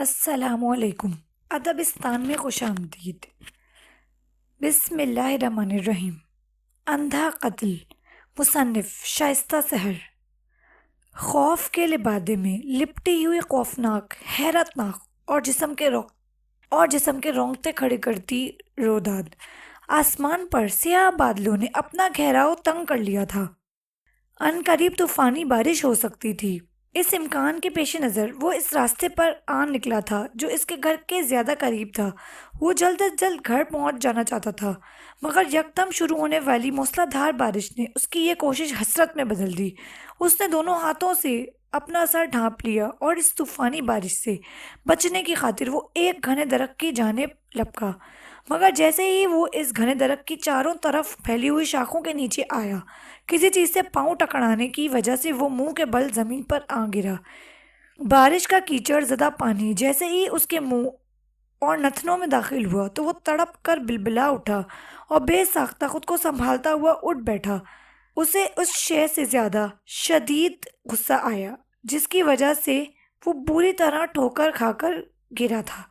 السلام علیکم۔ ادبستان میں خوش آمدید۔ بسم اللہ الرحمن الرحیم۔ اندھا قتل، مصنف شائستہ سحر۔ خوف کے لبادے میں لپٹی ہوئی خوفناک، حیرت ناک اور جسم کے رونگٹے کھڑے کرتی روداد آسمان پر سیاہ بادلوں نے اپنا گھیراؤ تنگ کر لیا تھا۔ ان قریب طوفانی بارش ہو سکتی تھی۔ اس امکان کے پیش نظر وہ اس راستے پر آن نکلا تھا جو اس کے گھر کے زیادہ قریب تھا۔ وہ جلد از جلد گھر پہنچ جانا چاہتا تھا، مگر یکدم شروع ہونے والی موسلا دھار بارش نے اس کی یہ کوشش حسرت میں بدل دی۔ اس نے دونوں ہاتھوں سے اپنا سر ڈھانپ لیا اور اس طوفانی بارش سے بچنے کی خاطر وہ ایک گھنے درخت کی جانب لپکا، مگر جیسے ہی وہ اس گھنے درخت کی چاروں طرف پھیلی ہوئی شاخوں کے نیچے آیا، کسی چیز سے پاؤں ٹکرانے کی وجہ سے وہ منہ کے بل زمین پر آ گرا۔ بارش کا کیچڑ زدہ پانی جیسے ہی اس کے منہ اور نتنوں میں داخل ہوا تو وہ تڑپ کر بلبلا اٹھا اور بے ساختہ خود کو سنبھالتا ہوا اٹھ بیٹھا۔ اسے اس شے سے زیادہ شدید غصہ آیا جس کی وجہ سے وہ بری طرح ٹھوکر کھا کر گرا تھا۔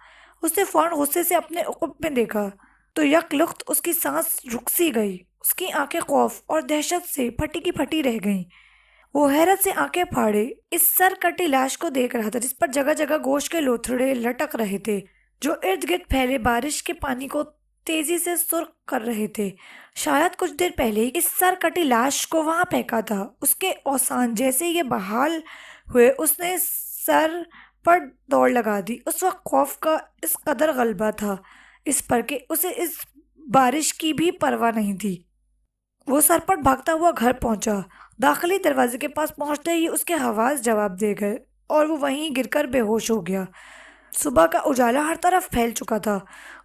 اس نے فوراً غصے سے اپنے عقب میں دیکھا تو یک لخت اس کی سانس رک سی گئی۔ اس کی آنکھیں خوف اور دہشت سے پھٹی کی پھٹی رہ گئیں۔ وہ حیرت سے آنکھیں پھاڑے اس سر کٹی لاش کو دیکھ رہا تھا جس پر جگہ جگہ گوشت کے لوتھڑے لٹک رہے تھے جو ارد گرد پھیلے بارش کے پانی کو تیزی سے سرخ کر رہے تھے۔ شاید کچھ دیر پہلے ہی اس سر کٹی لاش کو وہاں پھینکا تھا۔ اس کے اوسان جیسے یہ بحال ہوئے اس نے سر پر دوڑ لگا دی۔ اس وقت خوف کا اس قدر غلبہ تھا اس پر کہ اسے اس بارش کی بھی پرواہ نہیں تھی۔ وہ سر پر بھاگتا ہوا گھر پہنچا۔ داخلی دروازے کے پاس پہنچتے ہی اس کے حواس جواب دے گئے اور وہ وہیں گر کر بے ہوش ہو گیا۔ صبح کا اجالا ہر طرف پھیل چکا تھا۔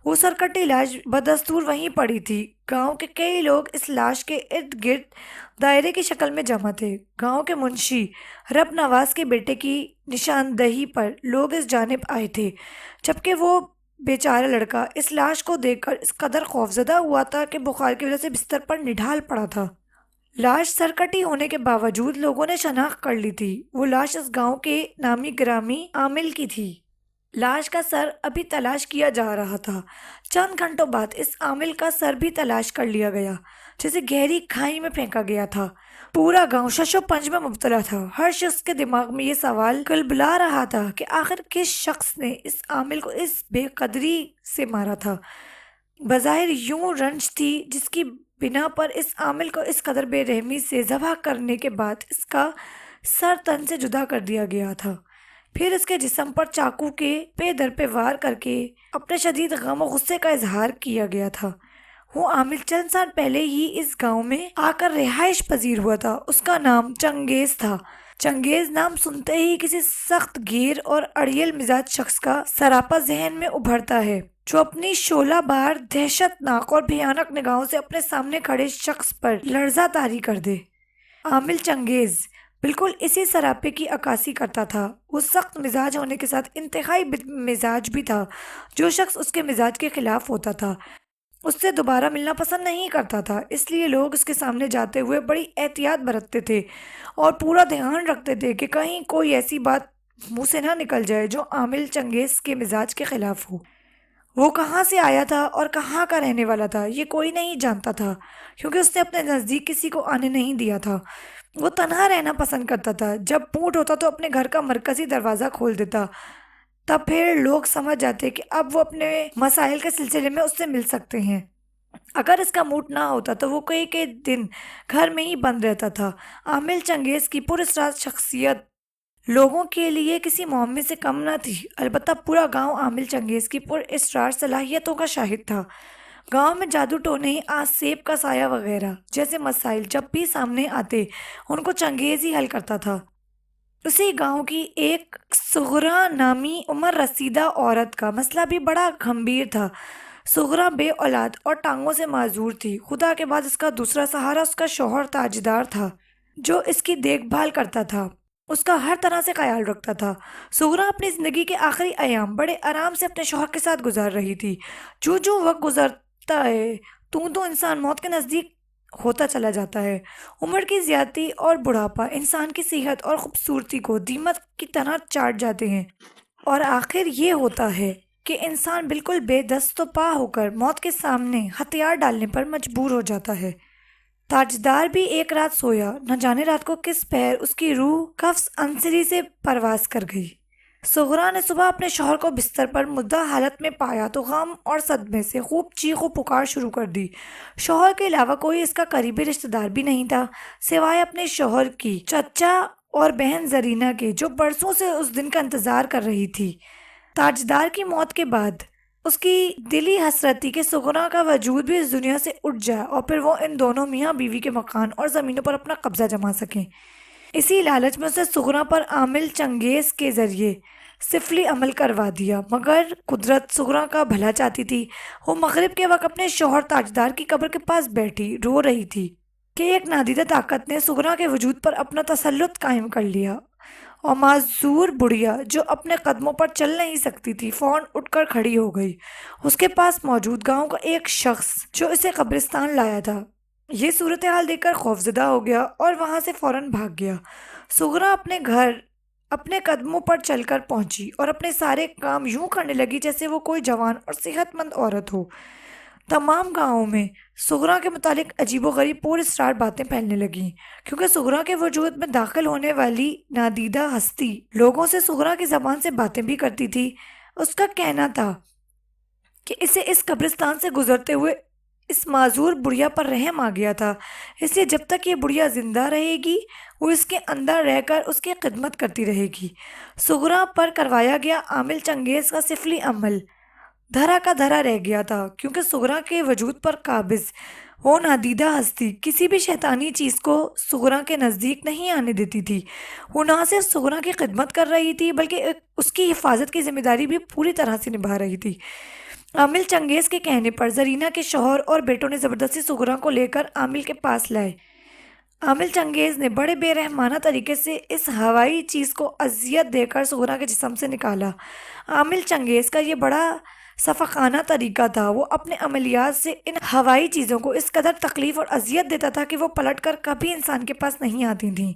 وہ سرکٹی لاش بدستور وہیں پڑی تھی۔ گاؤں کے کئی لوگ اس لاش کے ارد گرد دائرے کی شکل میں جمع تھے۔ گاؤں کے منشی رب نواز کے بیٹے کی نشاندہی پر لوگ اس جانب آئے تھے، جبکہ وہ بیچارہ لڑکا اس لاش کو دیکھ کر اس قدر خوفزدہ ہوا تھا کہ بخار کی وجہ سے بستر پر نڈھال پڑا تھا۔ لاش سرکٹی ہونے کے باوجود لوگوں نے شناخت کر لی تھی۔ وہ لاش اس گاؤں کے نامی گرامی عامل کی تھی۔ لاش کا سر ابھی تلاش کیا جا رہا تھا۔ چند گھنٹوں بعد اس عامل کا سر بھی تلاش کر لیا گیا جسے گہری کھائی میں پھینکا گیا تھا۔ پورا گاؤں شش و پنج میں مبتلا تھا۔ ہر شخص کے دماغ میں یہ سوال کلبلا رہا تھا کہ آخر کس شخص نے اس عامل کو اس بے قدری سے مارا تھا۔ بظاہر یوں رنج تھی جس کی بنا پر اس عامل کو اس قدر بے رحمی سے ذبح کرنے کے بعد اس کا سر تن سے جدا کر دیا گیا تھا، پھر اس کے جسم پر چاقو کے پے در پہ وار کر کے اپنے شدید غم و غصے کا اظہار کیا گیا تھا۔ وہ عامل چند سال پہلے ہی اس گاؤں میں آ کر رہائش پذیر ہوا تھا۔ اس کا نام چنگیز تھا۔ چنگیز نام سنتے ہی کسی سخت گیر اور اڑیل مزاج شخص کا سراپا ذہن میں ابھرتا ہے جو اپنی شعلہ بار دہشت ناک اور بھیانک نگاہوں سے اپنے سامنے کھڑے شخص پر لرزہ طاری کر دے۔ عامل چنگیز بالکل اسی سراپے کی عکاسی کرتا تھا۔ وہ سخت مزاج ہونے کے ساتھ انتہائی بد مزاج بھی تھا۔ جو شخص اس کے مزاج کے خلاف ہوتا تھا اس سے دوبارہ ملنا پسند نہیں کرتا تھا، اس لیے لوگ اس کے سامنے جاتے ہوئے بڑی احتیاط برتتے تھے اور پورا دھیان رکھتے تھے کہ کہیں کوئی ایسی بات منہ سے نہ نکل جائے جو عامل چنگیز کے مزاج کے خلاف ہو۔ وہ کہاں سے آیا تھا اور کہاں کا رہنے والا تھا یہ کوئی نہیں جانتا تھا، کیونکہ اس نے اپنے نزدیک کسی کو آنے نہیں دیا تھا۔ وہ تنہا رہنا پسند کرتا تھا۔ جب موڈ ہوتا تو اپنے گھر کا مرکزی دروازہ کھول دیتا، تب پھر لوگ سمجھ جاتے کہ اب وہ اپنے مسائل کے سلسلے میں اس سے مل سکتے ہیں۔ اگر اس کا موڈ نہ ہوتا تو وہ کئی دن گھر میں ہی بند رہتا تھا۔ عامل چنگیز کی پراسرار شخصیت لوگوں کے لیے کسی معمے سے کم نہ تھی، البتہ پورا گاؤں عامل چنگیز کی پراسرار صلاحیتوں کا شاہد تھا۔ گاؤں میں جادو ٹونے، آج سیب کا سایہ وغیرہ جیسے مسائل جب بھی سامنے آتے ان کو چنگیز ہی حل کرتا تھا۔ اسی گاؤں کی ایک سغرا نامی عمر رسیدہ عورت کا مسئلہ بھی بڑا گھمبیر تھا۔ سغرا بے اولاد اور ٹانگوں سے معذور تھی۔ خدا کے بعد اس کا دوسرا سہارا اس کا شوہر تاجدار تھا جو اس کی دیکھ بھال کرتا تھا، اس کا ہر طرح سے خیال رکھتا تھا۔ سغرا اپنی زندگی کے آخری ایام بڑے آرام سے اپنے شوہر کے ساتھ گزار رہی تھی۔ جو وقت گزرتا ہے تو انسان موت کے نزدیک ہوتا چلا جاتا ہے۔ عمر کی زیادتی اور بڑھاپا انسان کی صحت اور خوبصورتی کو دیمک کی طرح چاٹ جاتے ہیں۔ اور آخر یہ ہوتا ہے کہ انسان بالکل بے دست و پا ہو کر موت کے سامنے ہتھیار ڈالنے پر مجبور ہو جاتا ہے۔ تاجدار بھی ایک رات سویا، نہ جانے رات کو کس پہر اس کی روح قفس انصری سے پرواز کر گئی۔ سغرا نے صبح اپنے شوہر کو بستر پر مردہ حالت میں پایا تو غم اور صدمے سے خوب چیخ و پکار شروع کر دی۔ شوہر کے علاوہ کوئی اس کا قریبی رشتہ دار بھی نہیں تھا سوائے اپنے شوہر کی چچا اور بہن زرینہ کے، جو برسوں سے اس دن کا انتظار کر رہی تھی۔ تاجدار کی موت کے بعد اس کی دلی حسرت تھی کہ سغرا کا وجود بھی اس دنیا سے اٹھ جائے اور پھر وہ ان دونوں میاں بیوی کے مکان اور زمینوں پر اپنا قبضہ جما سکیں۔ اسی لالچ میں اسے سغرا پر عامل چنگیز کے ذریعے سفلی عمل کروا دیا، مگر قدرت سغرا کا بھلا چاہتی تھی۔ وہ مغرب کے وقت اپنے شوہر تاجدار کی قبر کے پاس بیٹھی رو رہی تھی کہ ایک نادیدہ طاقت نے سغرا کے وجود پر اپنا تسلط قائم کر لیا، اور معذور بڑھیا جو اپنے قدموں پر چل نہیں سکتی تھی فوراً اٹھ کر کھڑی ہو گئی۔ اس کے پاس موجود گاؤں کا ایک شخص جو اسے قبرستان لایا تھا یہ صورتحال دیکھ کر خوفزدہ ہو گیا اور وہاں سے فوراً بھاگ گیا۔ سغرا اپنے گھر اپنے قدموں پر چل کر پہنچی اور اپنے سارے کام یوں کرنے لگی جیسے وہ کوئی جوان اور صحت مند عورت ہو۔ تمام گاؤں میں سغرا کے متعلق عجیب و غریب پر اسرار باتیں پھیلنے لگیں، کیونکہ سغرا کے وجود میں داخل ہونے والی نادیدہ ہستی لوگوں سے سغرا کی زبان سے باتیں بھی کرتی تھی۔ اس کا کہنا تھا کہ اسے اس قبرستان سے گزرتے ہوئے اس معذور بڑھیا پر رحم آ گیا تھا، اس لیے جب تک یہ بڑھیا زندہ رہے گی وہ اس کے اندر رہ کر اس کی خدمت کرتی رہے گی۔ سغرا پر کروایا گیا عامل چنگیز کا سفلی عمل دھرا کا دھرا رہ گیا تھا، کیونکہ سغرا کے وجود پر قابض وہ نادیدہ ہستی کسی بھی شیطانی چیز کو سغرا کے نزدیک نہیں آنے دیتی تھی۔ وہ نہ صرف سغرا کی خدمت کر رہی تھی بلکہ اس کی حفاظت کی ذمہ داری بھی پوری طرح سے نبھا رہی تھی۔ عامل چنگیز کے کہنے پر زرینہ کے شوہر اور بیٹوں نے زبردستی سغرا کو لے کر عامل کے پاس لائے۔ عامل چنگیز نے بڑے بے رحمانہ طریقے سے اس ہوائی چیز کو اذیت دے کر سغرا کے جسم سے نکالا۔ عامل چنگیز کا یہ بڑا سفاقانہ طریقہ تھا، وہ اپنے عملیات سے ان ہوائی چیزوں کو اس قدر تکلیف اور اذیت دیتا تھا کہ وہ پلٹ کر کبھی انسان کے پاس نہیں آتی تھیں۔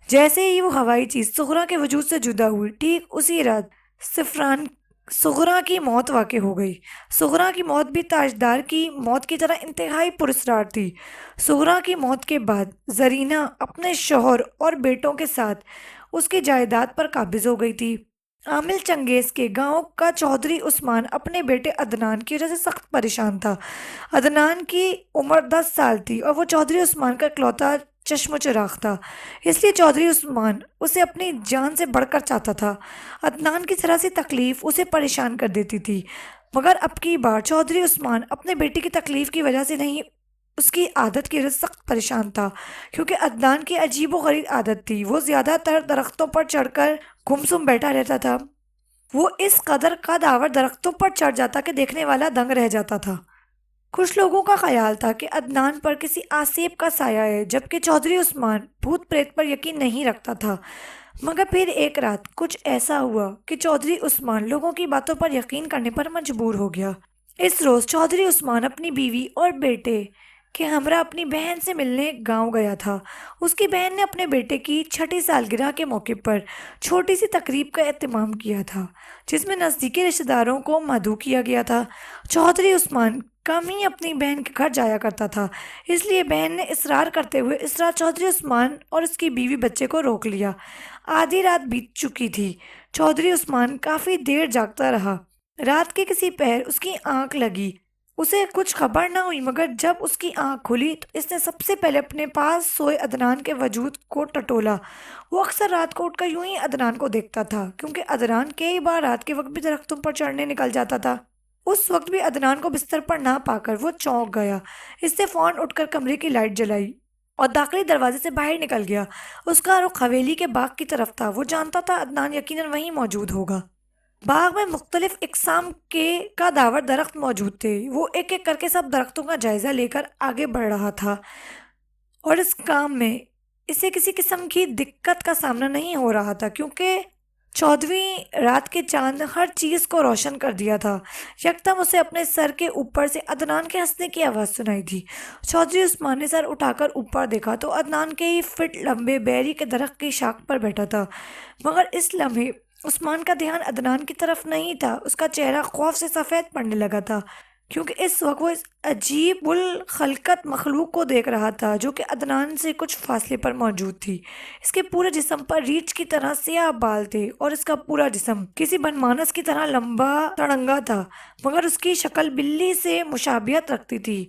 جیسے ہی وہ ہوائی چیز سغرا کے وجود سے جدا ہوئی، ٹھیک اسی رات صفران سغرا کی موت واقع ہو گئی۔ سغرا کی موت بھی تاجدار کی موت کی طرح انتہائی پراسرار تھی۔ سغرا کی موت کے بعد زرینہ اپنے شوہر اور بیٹوں کے ساتھ اس کی جائیداد پر قابض ہو گئی تھی۔ عامل چنگیز کے گاؤں کا چودھری عثمان اپنے بیٹے عدنان کی وجہ سے سخت پریشان تھا۔ عدنان کی عمر 10 سال تھی اور وہ چودھری عثمان کا اکلوتا چشم و چراغ تھا، اس لیے چودھری عثمان اسے اپنی جان سے بڑھ کر چاہتا تھا۔ عدنان کی ذرا سی تکلیف اسے پریشان کر دیتی تھی، مگر اب کی بار چودھری عثمان اپنے بیٹے کی تکلیف کی وجہ سے نہیں، اس کی عادت کی وجہ سے سخت پریشان تھا، کیونکہ عدنان کی عجیب و غریب عادت تھی، وہ زیادہ تر درختوں پر چڑھ کر گمسم بیٹھا رہتا تھا۔ وہ اس قدر قدآور درختوں پر چڑھ جاتا کہ دیکھنے والا دنگ رہ جاتا تھا۔ کچھ لوگوں کا خیال تھا کہ عدنان پر کسی آسیب کا سایہ ہے، جبکہ چودھری عثمان بھوت پریت پر یقین نہیں رکھتا تھا۔ مگر پھر ایک رات کچھ ایسا ہوا کہ چودھری عثمان لوگوں کی باتوں پر یقین کرنے پر مجبور ہو گیا۔ اس روز چودھری عثمان اپنی بیوی اور بیٹے کے ہمراہ اپنی بہن سے ملنے گاؤں گیا تھا۔ اس کی بہن نے اپنے بیٹے کی 6ٹھی سالگرہ کے موقع پر چھوٹی سی تقریب کا اہتمام کیا تھا، جس میں نزدیکی رشتہ داروں کو مدعو کیا گیا تھا۔ چودھری عثمان کم ہی اپنی بہن کے گھر جایا کرتا تھا، اس لیے بہن نے اصرار کرتے ہوئے اس رات چودھری عثمان اور اس کی بیوی بچے کو روک لیا۔ آدھی رات بیت چکی تھی۔ چودھری عثمان کافی دیر جاگتا رہا۔ رات کے کسی پہر اس کی آنکھ لگی، اسے کچھ خبر نہ ہوئی، مگر جب اس کی آنکھ کھلی تو اس نے سب سے پہلے اپنے پاس سوئے عدنان کے وجود کو ٹٹولا۔ وہ اکثر رات کو اٹھ کر یوں ہی عدنان کو دیکھتا تھا، کیونکہ عدنان کئی بار رات کے وقت بھی درختوں پر چڑھنے نکل جاتا تھا۔ اس وقت بھی عدنان کو بستر پر نہ پا کر وہ چونک گیا۔ اس نے فوراً اٹھ کر کمرے کی لائٹ جلائی اور داخلی دروازے سے باہر نکل گیا۔ اس کا رخ حویلی کے باغ کی طرف تھا۔ وہ جانتا تھا عدنان یقیناً وہیں موجود ہوگا۔ باغ میں مختلف اقسام کے قدآور درخت موجود تھے۔ وہ ایک ایک کر کے سب درختوں کا جائزہ لے کر آگے بڑھ رہا تھا، اور اس کام میں اسے کسی قسم کی دقت کا سامنا نہیں ہو رہا تھا، کیونکہ 14ویں رات کے چاند ہر چیز کو روشن کر دیا تھا۔ یکدم اسے اپنے سر کے اوپر سے عدنان کے ہنسنے کی آواز سنائی دی۔ چودھری عثمان نے سر اٹھا کر اوپر دیکھا تو عدنان کے ہی فٹ لمبے بیری کے درخت کی شاخ پر بیٹھا تھا، مگر اس لمحے عثمان کا دھیان عدنان کی طرف نہیں تھا، اس کا چہرہ خوف سے سفید پڑنے لگا تھا، کیونکہ اس وقت وہ اس عجیب الخلقت مخلوق کو دیکھ رہا تھا جو کہ عدنان سے کچھ فاصلے پر موجود تھی۔ اس کے پورے جسم پر ریچھ کی طرح سیاہ بال تھے اور اس کا پورا جسم کسی بن مانس کی طرح لمبا تڑنگا تھا، مگر اس کی شکل بلی سے مشابہت رکھتی تھی۔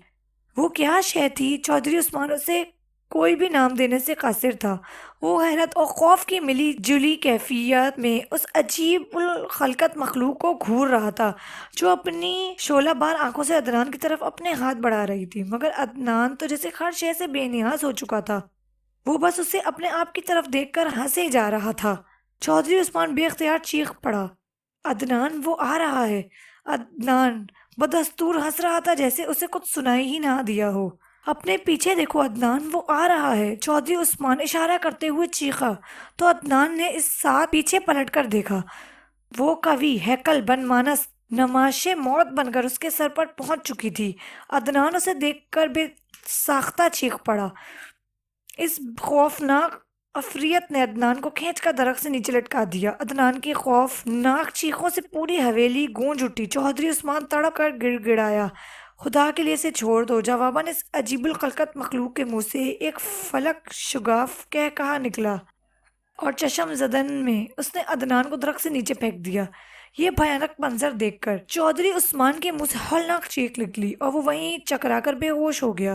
وہ کیا شے تھی؟ چودھری عثمان اسے کوئی بھی نام دینے سے قاصر تھا۔ وہ حیرت اور خوف کی ملی جلی کیفیت میں اس عجیب الخلقت مخلوق کو گھور رہا تھا جو اپنی شعلہ بار آنکھوں سے عدنان کی طرف اپنے ہاتھ بڑھا رہی تھی، مگر عدنان تو جیسے ہر شے سے بے نیاز ہو چکا تھا، وہ بس اسے اپنے آپ کی طرف دیکھ کر ہنسے جا رہا تھا۔ چودھری عثمان بے اختیار چیخ پڑا، عدنان وہ آ رہا ہے! عدنان بدستور ہنس رہا تھا جیسے اسے کچھ سنائی ہی نہ دیا ہو۔ اپنے پیچھے دیکھو عدنان، وہ آ رہا ہے! چودھری عثمان اشارہ کرتے ہوئے چیخا تو عدنان نے اس ساتھ پیچھے پلٹ کر دیکھا۔ وہ قوی ہیکل بن مانس نمایش موت بن کر اس کے سر پر پہنچ چکی تھی۔ عدنان اسے دیکھ کر بے ساختہ چیخ پڑا۔ اس خوفناک عفریت نے عدنان کو کھینچ کر درخت سے نیچے لٹکا دیا۔ عدنان کی خوفناک چیخوں سے پوری حویلی گونج اٹھی۔ چودھری عثمان تڑپ کر گڑ گڑایا، خدا کے لیے اسے چھوڑ دو! جواباً اس عجیب الخلقت مخلوق کے منہ سے ایک فلک شگاف کہا نکلا اور چشم زدن میں اس نے عدنان کو درخت سے نیچے پھینک دیا۔ یہ بھیانک منظر دیکھ کر چودھری عثمان کے منہ سے ہولناک چیخ نکلی اور وہ وہیں چکرا کر بے ہوش ہو گیا۔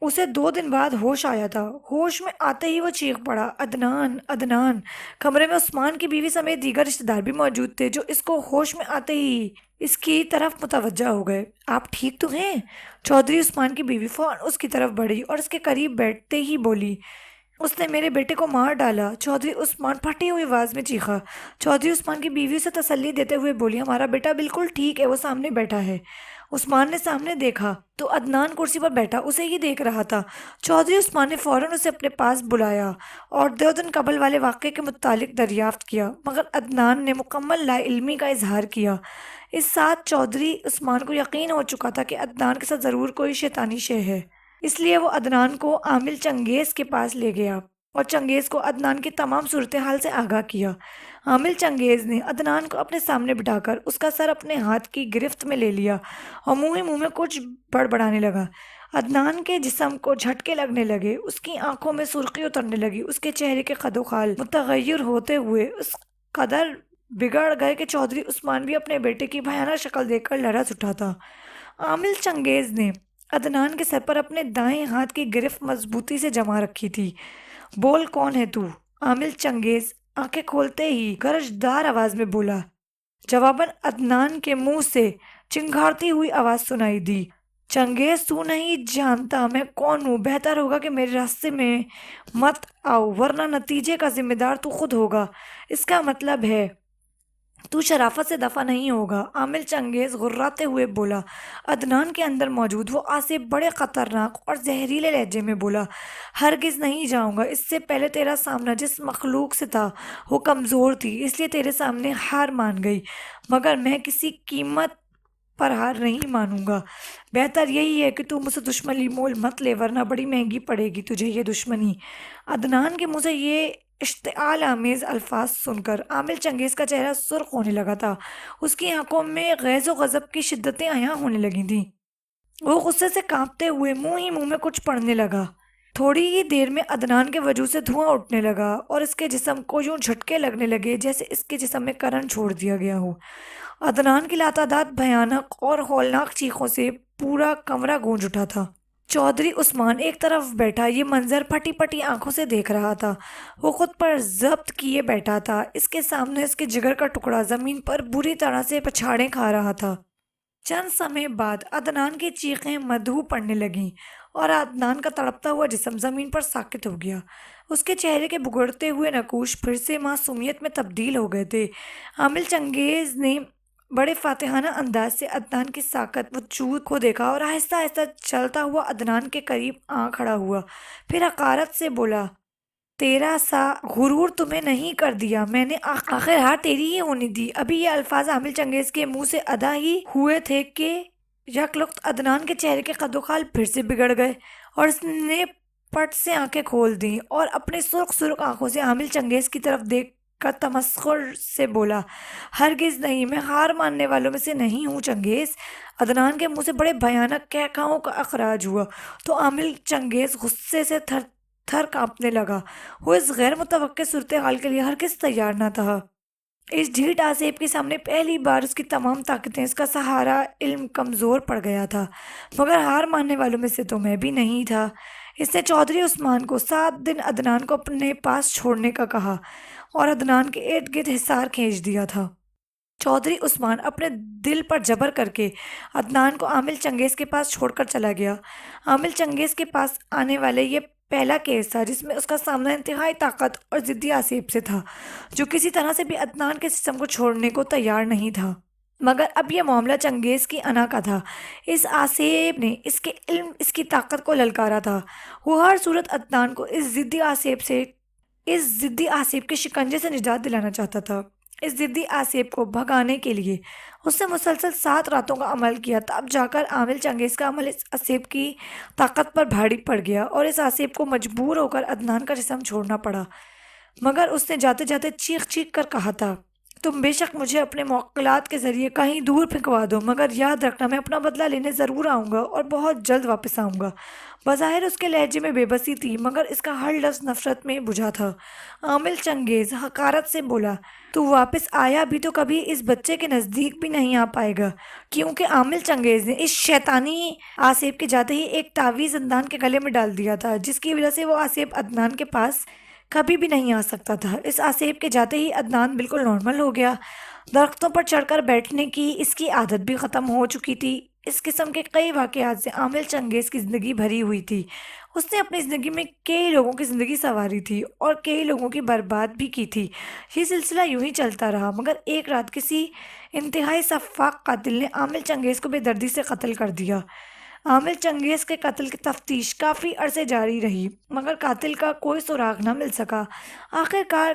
اسے 2 دن بعد ہوش آیا تھا۔ ہوش میں آتے ہی وہ چیخ پڑا، عدنان! عدنان! کمرے میں عثمان کی بیوی سمیت دیگر رشتہ دار بھی موجود تھے جو اس کو ہوش میں آتے ہی اس کی طرف متوجہ ہو گئے۔ آپ ٹھیک تو ہیں؟ چودھری عثمان کی بیوی فوراً اس کی طرف بڑھی اور اس کے قریب بیٹھتے ہی بولی، اس نے میرے بیٹے کو مار ڈالا! چودھری عثمان پھٹی ہوئی آواز میں چیخا۔ چودھری عثمان کی بیوی اسے تسلی دیتے ہوئے بولی، ہمارا بیٹا بالکل ٹھیک ہے، وہ سامنے بیٹھا ہے۔ عثمان نے سامنے دیکھا تو عدنان کرسی پر بیٹھا اسے ہی دیکھ رہا تھا۔ چودھری عثمان نے فوراً اسے اپنے پاس بلایا اور 2 دن قبل والے واقعے کے متعلق دریافت کیا، مگر عدنان نے مکمل لا علمی کا اظہار کیا۔ اس ساتھ چودھری عثمان کو یقین ہو چکا تھا کہ عدنان کے ساتھ ضرور کوئی شیطانی شے ہے، اس لیے وہ عدنان کو عامل چنگیز کے پاس لے گیا اور چنگیز کو عدنان کی تمام صورتحال سے آگاہ کیا۔ عامل چنگیز نے عدنان کو اپنے سامنے بٹھا کر اس کا سر اپنے ہاتھ کی گرفت میں لے لیا اور منہ ہی منہ میں کچھ بڑبڑانے لگا۔ عدنان کے جسم کو جھٹکے لگنے لگے، اس کی آنکھوں میں سرخی اترنے لگی، اس کے چہرے کے خد و خال متغیر ہوتے ہوئے اس قدر بگڑ گئے کہ چودھری عثمان بھی اپنے بیٹے کی بھیانک شکل دیکھ کر لرز اٹھا تھا۔ عامل چنگیز نے عدنان کے سر پر اپنے دائیں ہاتھ کی گرفت مضبوطی سے جما رکھی تھی۔ بول، کون ہے تو؟ عامل چنگیز آنکھیں کھولتے ہی گرجدار آواز میں بولا۔ جواباً عدنان کے منہ سے چنگھاڑتی ہوئی آواز سنائی دی، چنگیز تو نہیں جانتا میں کون ہوں؟ بہتر ہوگا کہ میرے راستے میں مت آؤ، ورنہ نتیجے کا ذمہ دار تو خود ہوگا۔ اس کا مطلب ہے تو شرافت سے دفع نہیں ہوگا۔ عامل چنگیز غراتے ہوئے بولا۔ عدنان کے اندر موجود وہ آصف بڑے خطرناک اور زہریلے لہجے میں بولا، ہرگز نہیں جاؤں گا۔ اس سے پہلے تیرا سامنا جس مخلوق سے تھا وہ کمزور تھی، اس لیے تیرے سامنے ہار مان گئی، مگر میں کسی قیمت پر ہار نہیں مانوں گا۔ بہتر یہی ہے کہ تو مجھ سے دشمنی مول مت لے، ورنہ بڑی مہنگی پڑے گی تجھے یہ دشمنی۔ عدنان کے منہ سے یہ اشتعال آمیز الفاظ سن کر عامل چنگیز کا چہرہ سرخ ہونے لگا تھا، اس کی آنکھوں میں غیظ و غضب کی شدتیں عیاں ہونے لگی تھیں۔ وہ غصے سے کانپتے ہوئے منہ ہی منہ میں کچھ پڑھنے لگا۔ تھوڑی ہی دیر میں عدنان کے وجود سے دھواں اٹھنے لگا اور اس کے جسم کو یوں جھٹکے لگنے لگے جیسے اس کے جسم میں کرنٹ چھوڑ دیا گیا ہو۔ عدنان کی لاتعداد بھیانک اور ہولناک چیخوں سے پورا کمرہ گونج اٹھا تھا۔ چودھری عثمان ایک طرف بیٹھا یہ منظر پھٹی پھٹی آنکھوں سے دیکھ رہا تھا۔ وہ خود پر ضبط کیے بیٹھا تھا، اس کے سامنے اس کے جگر کا ٹکڑا زمین پر بری طرح سے پچھاڑیں کھا رہا تھا۔ چند سمے بعد عدنان کی چیخیں مدھو پڑنے لگیں اور عدنان کا تڑپتا ہوا جسم زمین پر ساکت ہو گیا۔ اس کے چہرے کے بگڑتے ہوئے نقوش پھر سے معصومیت میں تبدیل ہو گئے تھے۔ عامل چنگیز نے بڑے فاتحانہ انداز سے عدنان کی ساکت وجود کو دیکھا اور آہستہ آہستہ چلتا ہوا عدنان کے قریب آ کھڑا ہوا، پھر حقارت سے بولا، تیرا سا غرور تمہیں نہیں کر دیا، میں نے آخر ہار تیری ہی ہونی دی۔ ابھی یہ الفاظ عامل چنگیز کے منہ سے ادا ہی ہوئے تھے کہ یکلخت عدنان کے چہرے کے خد و خال پھر سے بگڑ گئے اور اس نے پٹ سے آنکھیں کھول دیں اور اپنی سرخ سرخ آنکھوں سے عامل چنگیز کی طرف دیکھ کا تمسخر سے بولا، ہرگز نہیں، میں ہار ماننے والوں میں سے نہیں ہوں چنگیز۔ عدنان کے منہ سے بڑے بھیانک کہکہاؤں کا اخراج ہوا تو عامل چنگیز غصے سے تھر تھر کانپنے لگا۔ وہ اس غیر متوقع صورتحال کے لیے ہرگز تیار نہ تھا۔ اس ڈھیٹ آسیب کے سامنے پہلی بار اس کی تمام طاقتیں، اس کا سہارا علم کمزور پڑ گیا تھا، مگر ہار ماننے والوں میں سے تو میں بھی نہیں تھا۔ اس نے چودھری عثمان کو 7 دن عدنان کو اپنے پاس چھوڑنے کا کہا اور عدنان کے ارد گرد حصار کھینچ دیا تھا۔ چودھری عثمان اپنے دل پر جبر کر کے عدنان کو عامل چنگیز کے پاس چھوڑ کر چلا گیا۔ عامل چنگیز کے پاس آنے والے یہ پہلا کیس تھا جس میں اس کا سامنا انتہائی طاقت اور ضدی آسیب سے تھا، جو کسی طرح سے بھی عدنان کے جسم کو چھوڑنے کو تیار نہیں تھا۔ مگر اب یہ معاملہ چنگیز کی انا کا تھا۔ اس آسیب نے اس کے علم، اس کی طاقت کو للکارا تھا۔ وہ ہر صورت عدنان کو اس ضدی آسیب کے شکنجے سے نجات دلانا چاہتا تھا۔ اس ضدی آسیب کو بھگانے کے لیے اس نے مسلسل 7 راتوں کا عمل کیا، تب جا کر عامل چنگیز کا عمل اس آسیب کی طاقت پر بھاری پڑ گیا اور اس آسیب کو مجبور ہو کر عدنان کا جسم چھوڑنا پڑا۔ مگر اس نے جاتے جاتے چیخ چیخ کر کہا تھا، تم بے شک مجھے اپنے موکلات کے ذریعے کہیں دور پھینکوا دو، مگر یاد رکھنا میں اپنا بدلہ لینے ضرور آؤں گا اور بہت جلد واپس آؤں گا۔ بظاہر اس کے لہجے میں بے بسی تھی، مگر اس کا ہر لفظ نفرت میں بجھا تھا۔ عامل چنگیز حقارت سے بولا، تو واپس آیا بھی تو کبھی اس بچے کے نزدیک بھی نہیں آ پائے گا، کیونکہ عامل چنگیز نے اس شیطانی آسیب کے جاتے ہی ایک تعویذ عدنان کے گلے میں ڈال دیا تھا، جس کی وجہ سے وہ آسیب عدنان کے پاس کبھی بھی نہیں آ سکتا تھا۔ اس آسیب کے جاتے ہی عدنان بالکل نارمل ہو گیا۔ درختوں پر چڑھ کر بیٹھنے کی اس کی عادت بھی ختم ہو چکی تھی۔ اس قسم کے کئی واقعات سے عامل چنگیز کی زندگی بھری ہوئی تھی۔ اس نے اپنی زندگی میں کئی لوگوں کی زندگی سنواری تھی اور کئی لوگوں کی برباد بھی کی تھی۔ یہ سلسلہ یوں ہی چلتا رہا، مگر ایک رات کسی انتہائی سفاک قاتل نے عامل چنگیز کو بے دردی سے قتل کر دیا۔ عامل چنگیز کے قتل کی تفتیش کافی عرصے جاری رہی، مگر قاتل کا کوئی سراغ نہ مل سکا۔ آخر کار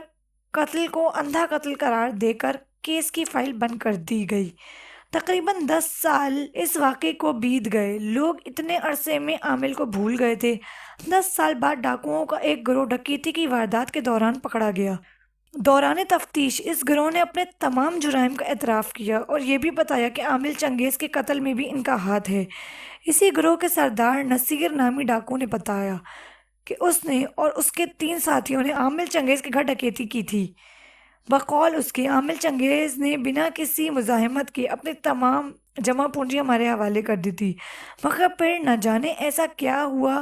قتل کو اندھا قتل قرار دے کر کیس کی فائل بند کر دی گئی۔ تقریباً 10 سال اس واقعے کو بیت گئے۔ لوگ اتنے عرصے میں عامل کو بھول گئے تھے۔ 10 سال بعد ڈاکوؤں کا ایک گروہ ڈکیتی کی واردات کے دوران پکڑا گیا۔ دوران تفتیش اس گروہ نے اپنے تمام جرائم کا اعتراف کیا اور یہ بھی بتایا کہ عامل چنگیز کے قتل میں بھی ان کا ہاتھ ہے۔ اسی گروہ کے سردار نصیر نامی ڈاکو نے بتایا کہ اس نے اور اس کے 3 ساتھیوں نے عامل چنگیز کے گھر ڈکیتی کی تھی۔ بقول اس کے، عامل چنگیز نے بنا کسی مزاحمت کے اپنی تمام جمع پونجی ہمارے حوالے کر دی تھی، مگر پھر نہ جانے ایسا کیا ہوا،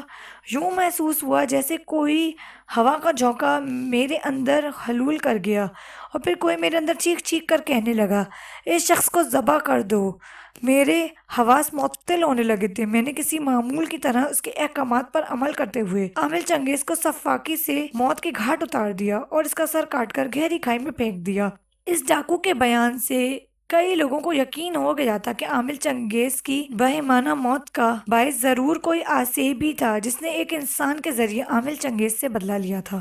یوں محسوس ہوا جیسے کوئی ہوا کا جھونکا میرے اندر حلول کر گیا اور پھر کوئی میرے اندر چیخ چیخ کر کہنے لگا، اس شخص کو ذبح کر دو۔ میرے حواس معطل ہونے لگے تھے۔ میں نے کسی معمول کی طرح اس کے احکامات پر عمل کرتے ہوئے عامل چنگیز کو سفاکی سے موت کے گھاٹ اتار دیا اور اس کا سر کاٹ کر گہری کھائی میں پھینک دیا۔ اس ڈاکو کے بیان سے کئی لوگوں کو یقین ہو گیا تھا کہ عامل چنگیز کی بہیمانہ موت کا باعث ضرور کوئی آسیب ہی تھا جس نے ایک انسان کے ذریعے عامل چنگیز سے بدلہ لیا تھا۔